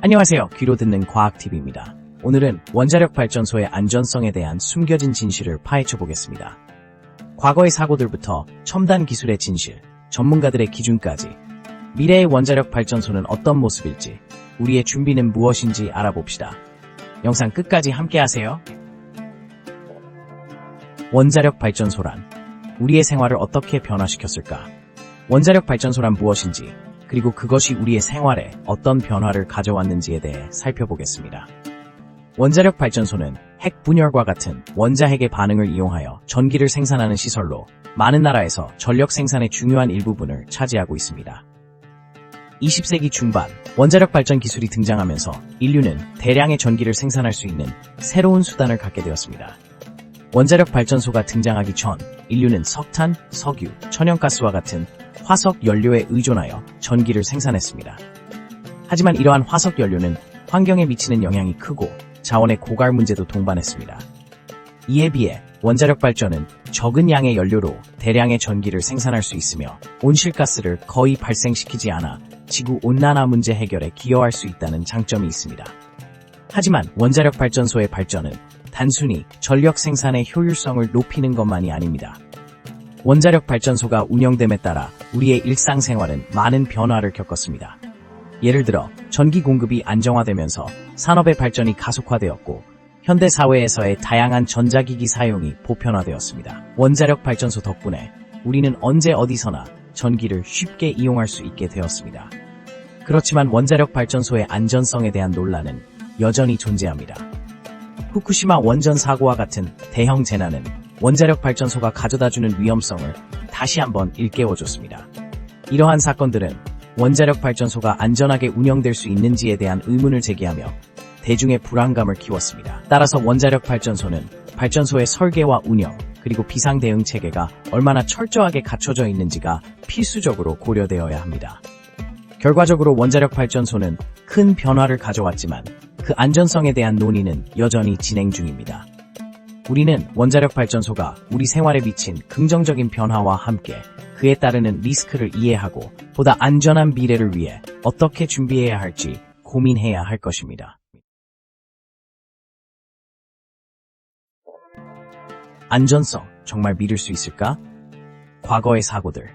안녕하세요. 귀로 듣는 과학TV입니다. 오늘은 원자력 발전소의 안전성에 대한 숨겨진 진실을 파헤쳐 보겠습니다. 과거의 사고들부터 첨단 기술의 진실, 전문가들의 기준까지 미래의 원자력 발전소는 어떤 모습일지, 우리의 준비는 무엇인지 알아봅시다. 영상 끝까지 함께하세요. 원자력 발전소란 우리의 생활을 어떻게 변화시켰을까? 원자력 발전소란 무엇인지, 그리고 그것이 우리의 생활에 어떤 변화를 가져왔는지에 대해 살펴보겠습니다. 원자력 발전소는 핵 분열과 같은 원자핵의 반응을 이용하여 전기를 생산하는 시설로 많은 나라에서 전력 생산의 중요한 일부분을 차지하고 있습니다. 20세기 중반 원자력 발전 기술이 등장하면서 인류는 대량의 전기를 생산할 수 있는 새로운 수단을 갖게 되었습니다. 원자력 발전소가 등장하기 전 인류는 석탄, 석유, 천연가스와 같은 화석 연료에 의존하여 전기를 생산했습니다. 하지만 이러한 화석 연료는 환경에 미치는 영향이 크고 자원의 고갈 문제도 동반했습니다. 이에 비해 원자력 발전은 적은 양의 연료로 대량의 전기를 생산할 수 있으며 온실가스를 거의 발생시키지 않아 지구 온난화 문제 해결에 기여할 수 있다는 장점이 있습니다. 하지만 원자력 발전소의 발전은 단순히 전력 생산의 효율성을 높이는 것만이 아닙니다. 원자력 발전소가 운영됨에 따라 우리의 일상생활은 많은 변화를 겪었습니다. 예를 들어 전기 공급이 안정화되면서 산업의 발전이 가속화되었고 현대 사회에서의 다양한 전자기기 사용이 보편화되었습니다. 원자력 발전소 덕분에 우리는 언제 어디서나 전기를 쉽게 이용할 수 있게 되었습니다. 그렇지만 원자력 발전소의 안전성에 대한 논란은 여전히 존재합니다. 후쿠시마 원전 사고와 같은 대형 재난은 원자력 발전소가 가져다주는 위험성을 다시 한번 일깨워줬습니다. 이러한 사건들은 원자력 발전소가 안전하게 운영될 수 있는지에 대한 의문을 제기하며 대중의 불안감을 키웠습니다. 따라서 원자력 발전소는 발전소의 설계와 운영, 그리고 비상 대응 체계가 얼마나 철저하게 갖춰져 있는지가 필수적으로 고려되어야 합니다. 결과적으로 원자력 발전소는 큰 변화를 가져왔지만 그 안전성에 대한 논의는 여전히 진행 중입니다. 우리는 원자력 발전소가 우리 생활에 미친 긍정적인 변화와 함께 그에 따르는 리스크를 이해하고 보다 안전한 미래를 위해 어떻게 준비해야 할지 고민해야 할 것입니다. 안전성, 정말 믿을 수 있을까? 과거의 사고들.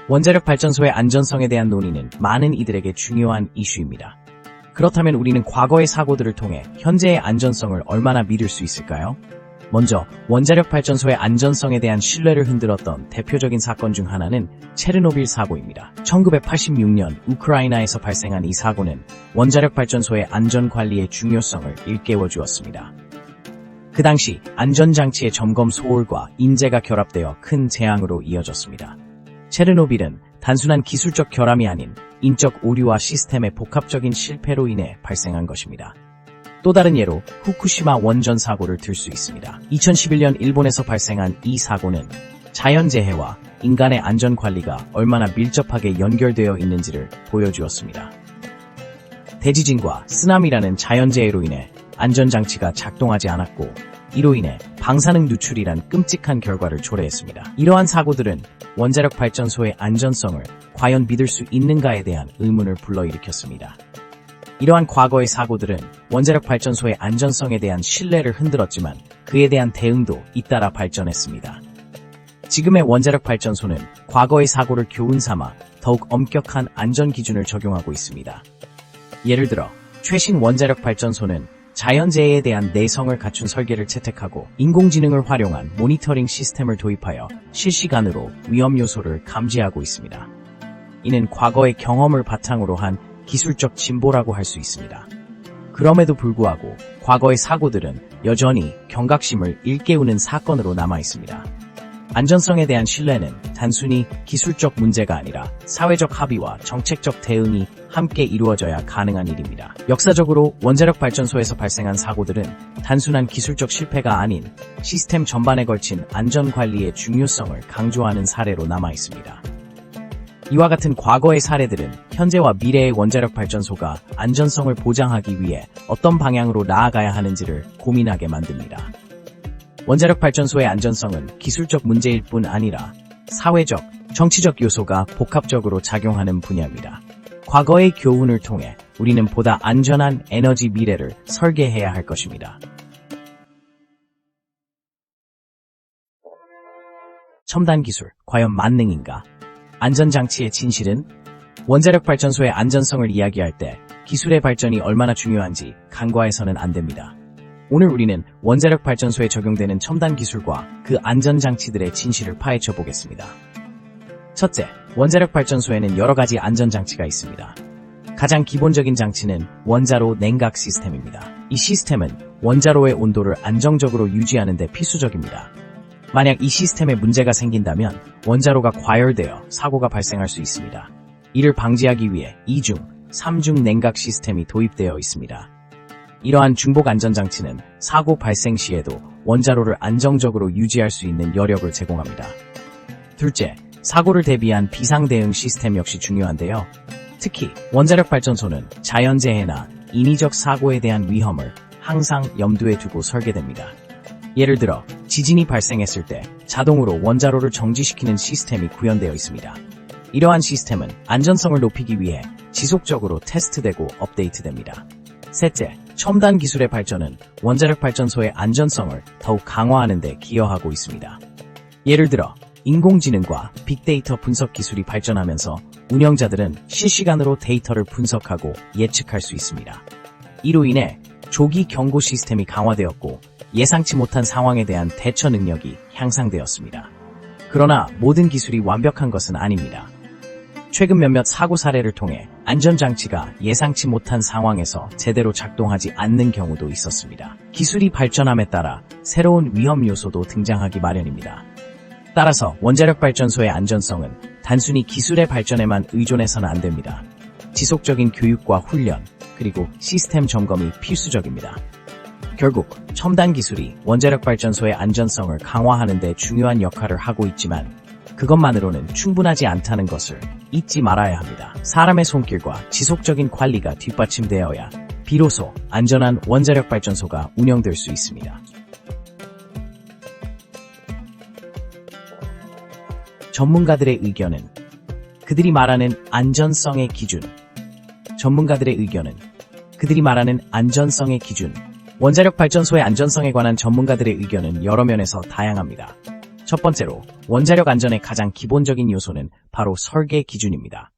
원자력 발전소의 안전성에 대한 논의는 많은 이들에게 중요한 이슈입니다. 그렇다면 우리는 과거의 사고들을 통해 현재의 안전성을 얼마나 믿을 수 있을까요? 먼저 원자력 발전소의 안전성에 대한 신뢰를 흔들었던 대표적인 사건 중 하나는 체르노빌 사고입니다. 1986년 우크라이나에서 발생한 이 사고는 원자력 발전소의 안전관리의 중요성을 일깨워 주었습니다. 그 당시 안전장치의 점검 소홀과 인재가 결합되어 큰 재앙으로 이어졌습니다. 체르노빌은 단순한 기술적 결함이 아닌 인적 오류와 시스템의 복합적인 실패로 인해 발생한 것입니다. 또 다른 예로 후쿠시마 원전 사고를 들 수 있습니다. 2011년 일본에서 발생한 이 사고는 자연재해와 인간의 안전관리가 얼마나 밀접하게 연결되어 있는지를 보여주었습니다. 대지진과 쓰나미라는 자연재해로 인해 안전장치가 작동하지 않았고 이로 인해 방사능 누출이란 끔찍한 결과를 초래했습니다. 이러한 사고들은 원자력 발전소의 안전성을 과연 믿을 수 있는가에 대한 의문을 불러일으켰습니다. 이러한 과거의 사고들은 원자력 발전소의 안전성에 대한 신뢰를 흔들었지만 그에 대한 대응도 잇따라 발전했습니다. 지금의 원자력 발전소는 과거의 사고를 교훈 삼아 더욱 엄격한 안전 기준을 적용하고 있습니다. 예를 들어 최신 원자력 발전소는 자연재해에 대한 내성을 갖춘 설계를 채택하고 인공지능을 활용한 모니터링 시스템을 도입하여 실시간으로 위험 요소를 감지하고 있습니다. 이는 과거의 경험을 바탕으로 한 기술적 진보라고 할 수 있습니다. 그럼에도 불구하고 과거의 사고들은 여전히 경각심을 일깨우는 사건으로 남아 있습니다. 안전성에 대한 신뢰는 단순히 기술적 문제가 아니라 사회적 합의와 정책적 대응이 함께 이루어져야 가능한 일입니다. 역사적으로 원자력 발전소에서 발생한 사고들은 단순한 기술적 실패가 아닌 시스템 전반에 걸친 안전관리의 중요성을 강조하는 사례로 남아 있습니다. 이와 같은 과거의 사례들은 현재와 미래의 원자력 발전소가 안전성을 보장하기 위해 어떤 방향으로 나아가야 하는지를 고민하게 만듭니다. 원자력 발전소의 안전성은 기술적 문제일 뿐 아니라 사회적, 정치적 요소가 복합적으로 작용하는 분야입니다. 과거의 교훈을 통해 우리는 보다 안전한 에너지 미래를 설계해야 할 것입니다. 첨단 기술, 과연 만능인가? 안전장치의 진실은? 원자력 발전소의 안전성을 이야기할 때 기술의 발전이 얼마나 중요한지 간과해서는 안 됩니다. 오늘 우리는 원자력 발전소에 적용되는 첨단 기술과 그 안전장치들의 진실을 파헤쳐 보겠습니다. 첫째, 원자력 발전소에는 여러 가지 안전장치가 있습니다. 가장 기본적인 장치는 원자로 냉각 시스템입니다. 이 시스템은 원자로의 온도를 안정적으로 유지하는 데 필수적입니다. 만약 이 시스템에 문제가 생긴다면 원자로가 과열되어 사고가 발생할 수 있습니다. 이를 방지하기 위해 2중, 3중 냉각 시스템이 도입되어 있습니다. 이러한 중복 안전장치는 사고 발생 시에도 원자로를 안정적으로 유지할 수 있는 여력을 제공합니다. 둘째, 사고를 대비한 비상대응 시스템 역시 중요한데요. 특히 원자력 발전소는 자연재해나 인위적 사고에 대한 위험을 항상 염두에 두고 설계됩니다. 예를 들어 지진이 발생했을 때 자동으로 원자로를 정지시키는 시스템이 구현되어 있습니다. 이러한 시스템은 안전성을 높이기 위해 지속적으로 테스트되고 업데이트됩니다. 셋째, 첨단 기술의 발전은 원자력 발전소의 안전성을 더욱 강화하는 데 기여하고 있습니다. 예를 들어 인공지능과 빅데이터 분석 기술이 발전하면서 운영자들은 실시간으로 데이터를 분석하고 예측할 수 있습니다. 이로 인해 조기 경고 시스템이 강화되었고 예상치 못한 상황에 대한 대처 능력이 향상되었습니다. 그러나 모든 기술이 완벽한 것은 아닙니다. 최근 몇몇 사고 사례를 통해 안전장치가 예상치 못한 상황에서 제대로 작동하지 않는 경우도 있었습니다. 기술이 발전함에 따라 새로운 위험 요소도 등장하기 마련입니다. 따라서 원자력 발전소의 안전성은 단순히 기술의 발전에만 의존해서는 안 됩니다. 지속적인 교육과 훈련, 그리고 시스템 점검이 필수적입니다. 결국 첨단 기술이 원자력 발전소의 안전성을 강화하는 데 중요한 역할을 하고 있지만 그것만으로는 충분하지 않다는 것을 잊지 말아야 합니다. 사람의 손길과 지속적인 관리가 뒷받침되어야 비로소 안전한 원자력 발전소가 운영될 수 있습니다. 전문가들의 의견은 그들이 말하는 안전성의 기준. 전문가들의 의견은 그들이 말하는 안전성의 기준. 원자력 발전소의 안전성에 관한 전문가들의 의견은 여러 면에서 다양합니다. 첫 번째로 원자력 안전의 가장 기본적인 요소는 바로 설계 기준입니다.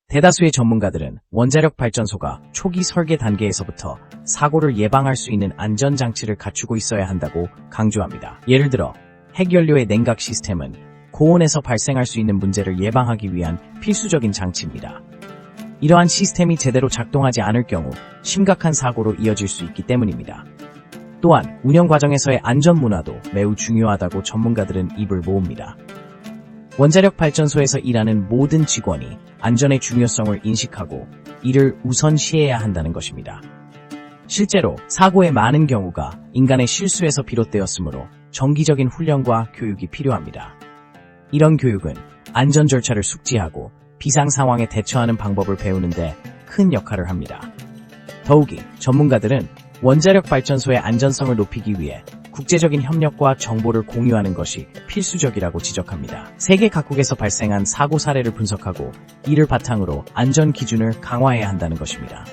대다수의 전문가들은 원자력 발전소가 초기 설계 단계에서부터 사고를 예방할 수 있는 안전장치를 갖추고 있어야 한다고 강조합니다. 예를 들어 핵연료의 냉각 시스템은 고온에서 발생할 수 있는 문제를 예방하기 위한 필수적인 장치입니다. 이러한 시스템이 제대로 작동하지 않을 경우 심각한 사고로 이어질 수 있기 때문입니다. 또한 운영 과정에서의 안전 문화도 매우 중요하다고 전문가들은 입을 모읍니다. 원자력 발전소에서 일하는 모든 직원이 안전의 중요성을 인식하고 이를 우선시해야 한다는 것입니다. 실제로 사고의 많은 경우가 인간의 실수에서 비롯되었으므로 정기적인 훈련과 교육이 필요합니다. 이런 교육은 안전 절차를 숙지하고 비상 상황에 대처하는 방법을 배우는데 큰 역할을 합니다. 더욱이 전문가들은 원자력 발전소의 안전성을 높이기 위해 국제적인 협력과 정보를 공유하는 것이 필수적이라고 지적합니다. 세계 각국에서 발생한 사고 사례를 분석하고 이를 바탕으로 안전 기준을 강화해야 한다는 것입니다.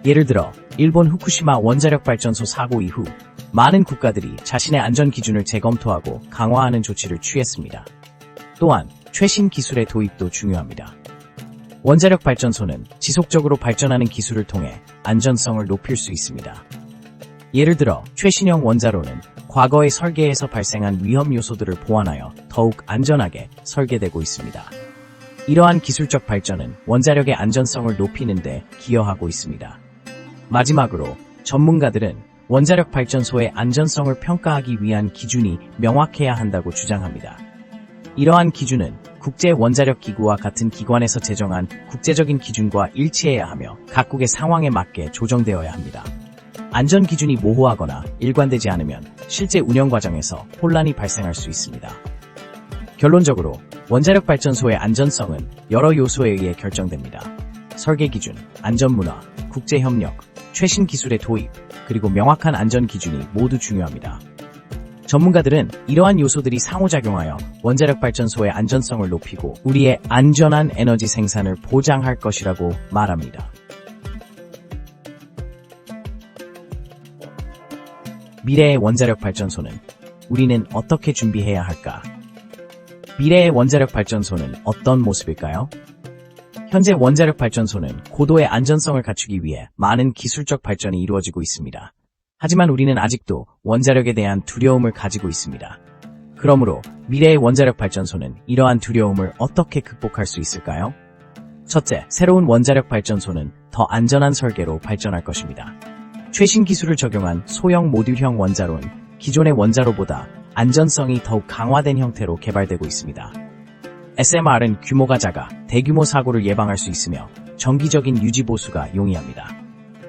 예를 들어 일본 후쿠시마 원자력 발전소 사고 이후 많은 국가들이 자신의 안전 기준을 재검토하고 강화하는 조치를 취했습니다. 또한 최신 기술의 도입도 중요합니다. 원자력 발전소는 지속적으로 발전하는 기술을 통해 안전성을 높일 수 있습니다. 예를 들어 최신형 원자로는 과거의 설계에서 발생한 위험 요소들을 보완하여 더욱 안전하게 설계되고 있습니다. 이러한 기술적 발전은 원자력의 안전성을 높이는 데 기여하고 있습니다. 마지막으로 전문가들은 원자력 발전소의 안전성을 평가하기 위한 기준이 명확해야 한다고 주장합니다. 이러한 기준은 국제원자력기구와 같은 기관에서 제정한 국제적인 기준과 일치해야 하며 각국의 상황에 맞게 조정되어야 합니다. 안전 기준이 모호하거나 일관되지 않으면 실제 운영 과정에서 혼란이 발생할 수 있습니다. 결론적으로 원자력 발전소의 안전성은 여러 요소에 의해 결정됩니다. 설계 기준, 안전 문화, 국제 협력, 최신 기술의 도입, 그리고 명확한 안전 기준이 모두 중요합니다. 전문가들은 이러한 요소들이 상호작용하여 원자력 발전소의 안전성을 높이고 우리의 안전한 에너지 생산을 보장할 것이라고 말합니다. 미래의 원자력 발전소는 우리는 어떻게 준비해야 할까? 미래의 원자력 발전소는 어떤 모습일까요? 현재 원자력 발전소는 고도의 안전성을 갖추기 위해 많은 기술적 발전이 이루어지고 있습니다. 하지만 우리는 아직도 원자력에 대한 두려움을 가지고 있습니다. 그러므로 미래의 원자력 발전소는 이러한 두려움을 어떻게 극복할 수 있을까요? 첫째, 새로운 원자력 발전소는 더 안전한 설계로 발전할 것입니다. 최신 기술을 적용한 소형 모듈형 원자로는 기존의 원자로보다 안전성이 더욱 강화된 형태로 개발되고 있습니다. SMR은 규모가 작아 대규모 사고를 예방할 수 있으며 정기적인 유지 보수가 용이합니다.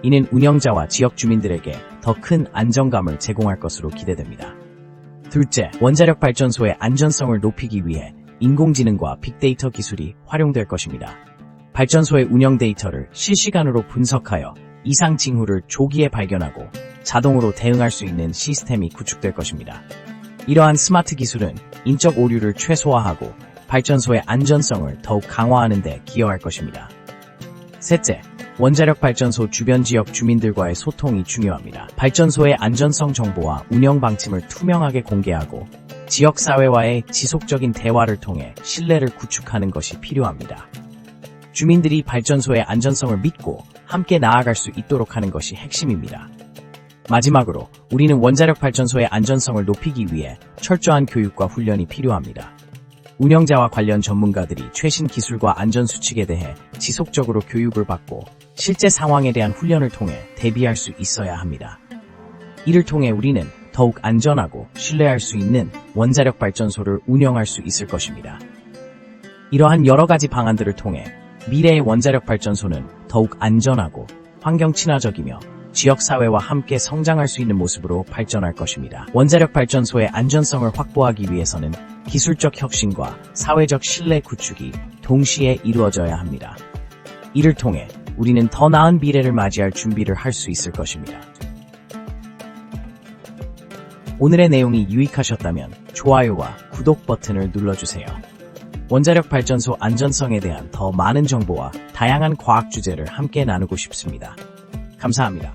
이는 운영자와 지역 주민들에게 더 큰 안정감을 제공할 것으로 기대됩니다. 둘째, 원자력 발전소의 안전성을 높이기 위해 인공지능과 빅데이터 기술이 활용될 것입니다. 발전소의 운영 데이터를 실시간으로 분석하여 이상 징후를 조기에 발견하고 자동으로 대응할 수 있는 시스템이 구축될 것입니다. 이러한 스마트 기술은 인적 오류를 최소화하고 발전소의 안전성을 더욱 강화하는 데 기여할 것입니다. 셋째, 원자력 발전소 주변 지역 주민들과의 소통이 중요합니다. 발전소의 안전성 정보와 운영 방침을 투명하게 공개하고 지역사회와의 지속적인 대화를 통해 신뢰를 구축하는 것이 필요합니다. 주민들이 발전소의 안전성을 믿고 함께 나아갈 수 있도록 하는 것이 핵심입니다. 마지막으로 우리는 원자력 발전소의 안전성을 높이기 위해 철저한 교육과 훈련이 필요합니다. 운영자와 관련 전문가들이 최신 기술과 안전 수칙에 대해 지속적으로 교육을 받고 실제 상황에 대한 훈련을 통해 대비할 수 있어야 합니다. 이를 통해 우리는 더욱 안전하고 신뢰할 수 있는 원자력 발전소를 운영할 수 있을 것입니다. 이러한 여러 가지 방안들을 통해 미래의 원자력 발전소는 더욱 안전하고 환경 친화적이며 지역사회와 함께 성장할 수 있는 모습으로 발전할 것입니다. 원자력 발전소의 안전성을 확보하기 위해서는 기술적 혁신과 사회적 신뢰 구축이 동시에 이루어져야 합니다. 이를 통해 우리는 더 나은 미래를 맞이할 준비를 할 수 있을 것입니다. 오늘의 내용이 유익하셨다면 좋아요와 구독 버튼을 눌러주세요. 원자력 발전소 안전성에 대한 더 많은 정보와 다양한 과학 주제를 함께 나누고 싶습니다. 감사합니다.